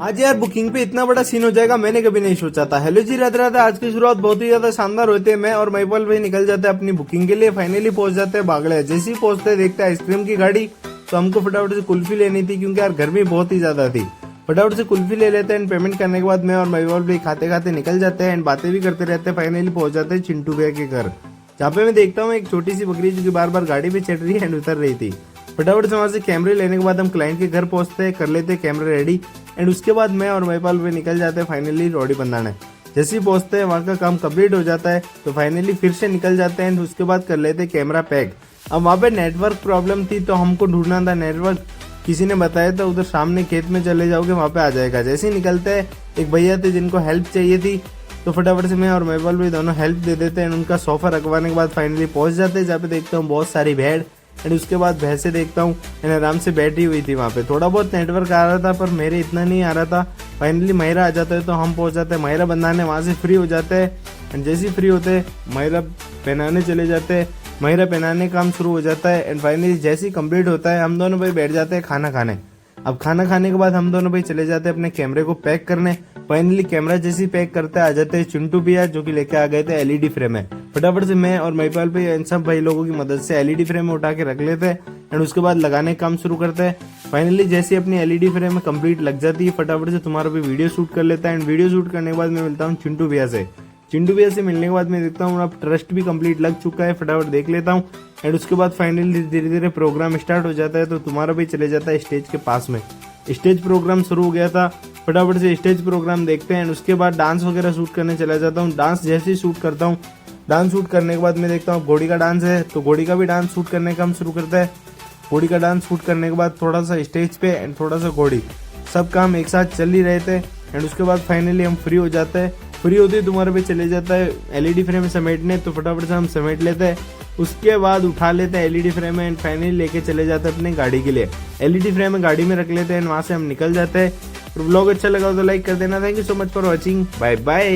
आज यार बुकिंग पे इतना बड़ा सीन हो जाएगा मैंने कभी नहीं सोचा था। हेलो जी, राधे राधे। आज की शुरुआत बहुत ही ज्यादा शानदार होती है। मैं और महिपाल भाई निकल जाते हैं अपनी बुकिंग के लिए। फाइनली पहुंच जाते हैं बागड़े। जैसे ही पहुंचते हैं देखते हैं आइसक्रीम की गाड़ी। तो हमको फटाफट से कुल्फी लेनी थी क्योंकि यार गर्मी बहुत ही ज्यादा थी। फटाफट से कुल्फी ले लेते हैं एंड पेमेंट करने के बाद मैं और महिपाल भाई खाते खाते निकल जाते हैं एंड बातें भी करते रहते हैं। फाइनली पहुंच जाते हैं चिंटू भैया के घर, जहाँ पे मैं देखता हूँ एक छोटी सी बकरी जो कि बार बार गाड़ी पे चढ़ रही है एंड उतर रही थी। फटाफट से वहां से कैमरे लेने के बाद हम क्लाइंट के घर पहुंचते हैं, कर लेते हैं कैमरे रेडी एंड उसके बाद मैं और महिपाल भाई निकल जाते हैं फाइनली रोडी बंधाने। जैसे ही पहुंचते हैं वहाँ का काम कंप्लीट हो जाता है तो फाइनली फिर से निकल जाते हैं एंड उसके बाद कर लेते हैं कैमरा पैक। अब वहाँ पे नेटवर्क प्रॉब्लम थी तो हमको ढूंढना था नेटवर्क। किसी ने बताया था उधर सामने खेत में चले जाओगे वहाँ पे आ जाएगा। जैसे ही निकलते हैं एक भैया थे जिनको हेल्प चाहिए थी तो फटाफट से मैं और महिपाल भाई दोनों हेल्प दे देते हैं। उनका सोफा रखवाने के बाद फाइनली पहुंच जाते हैं जहाँ पे देखता हूँ बहुत सारी भेड़ एंड उसके बाद भैंसे देखता हूँ एंड आराम से बैठी हुई थी वहाँ पे। थोड़ा बहुत नेटवर्क आ रहा था पर मेरे इतना नहीं आ रहा था। फाइनली महिरा आ जाता है तो हम पहुंच जाते हैं महिरा बंधाने। वहाँ से फ्री हो जाते हैं एंड जैसे ही फ्री होते हैं महिरा पहनाने चले जाते हैं। महिरा पहनाने काम शुरू हो जाता है एंड फाइनली जैसे ही कंप्लीट होता है हम दोनों भाई बैठ जाते हैं खाना खाने। अब खाना खाने के बाद हम दोनों भाई चले जाते हैं अपने कैमरे को पैक करने। फाइनली कैमरा जैसे ही पैक करते आ जाते हैं चिंटू भैया जो कि लेके आ गए थे एलईडी फ्रेम है। फटाफट से मैं और महिपाल भाई इन सब भाई लोगों की मदद से एलईडी फ्रेम उठा के रख लेते हैं एंड उसके बाद लगाने का काम शुरू करते हैं। फाइनली जैसे ही अपनी एलईडी फ्रेम में कंप्लीट लग जाती है फटाफट से तुम्हारा भी वीडियो शूट कर लेता है एंड वीडियो शूट करने के बाद मैं मिलता हूँ चिंटू भैया से। चिंटू भैया से मिलने के बाद मैं देखता हूँ अब ट्रस्ट भी कंप्लीट लग चुका है। फटाफट देख लेता हूँ एंड उसके बाद फाइनली धीरे धीरे प्रोग्राम स्टार्ट हो जाता है तो तुम्हारा भी चले जाता है स्टेज के पास में। स्टेज प्रोग्राम शुरू हो गया था। फटाफट से स्टेज प्रोग्राम देखते हैं एंड उसके बाद डांस वगैरह शूट करने चला जाता हूँ। डांस जैसे ही शूट करता हूँ, डांस शूट करने के बाद मैं देखता हूँ घोड़ी का डांस है तो घोड़ी का भी डांस शूट करने का काम शुरू करता है। घोड़ी का डांस शूट करने के बाद थोड़ा सा स्टेज पे एंड थोड़ा सा घोड़ी, सब काम एक साथ चल ही रहे थे एंड उसके बाद फाइनली हम फ्री हो जाते हैं। फ्री होते ही तुम्हारे पे चले जाता है एलईडी फ्रेम समेटने तो फटाफट से हम समेट लेते हैं। उसके बाद उठा लेते हैं एलईडी फ्रेम एंड फाइनली लेके चले जाते हैं अपने गाड़ी के लिए। एलईडी फ्रेम में गाड़ी में रख लेते हैं एंड वहां से हम निकल जाते हैं। व्लॉग अच्छा लगा तो लाइक कर देना। Thank you so much for watching. Bye bye.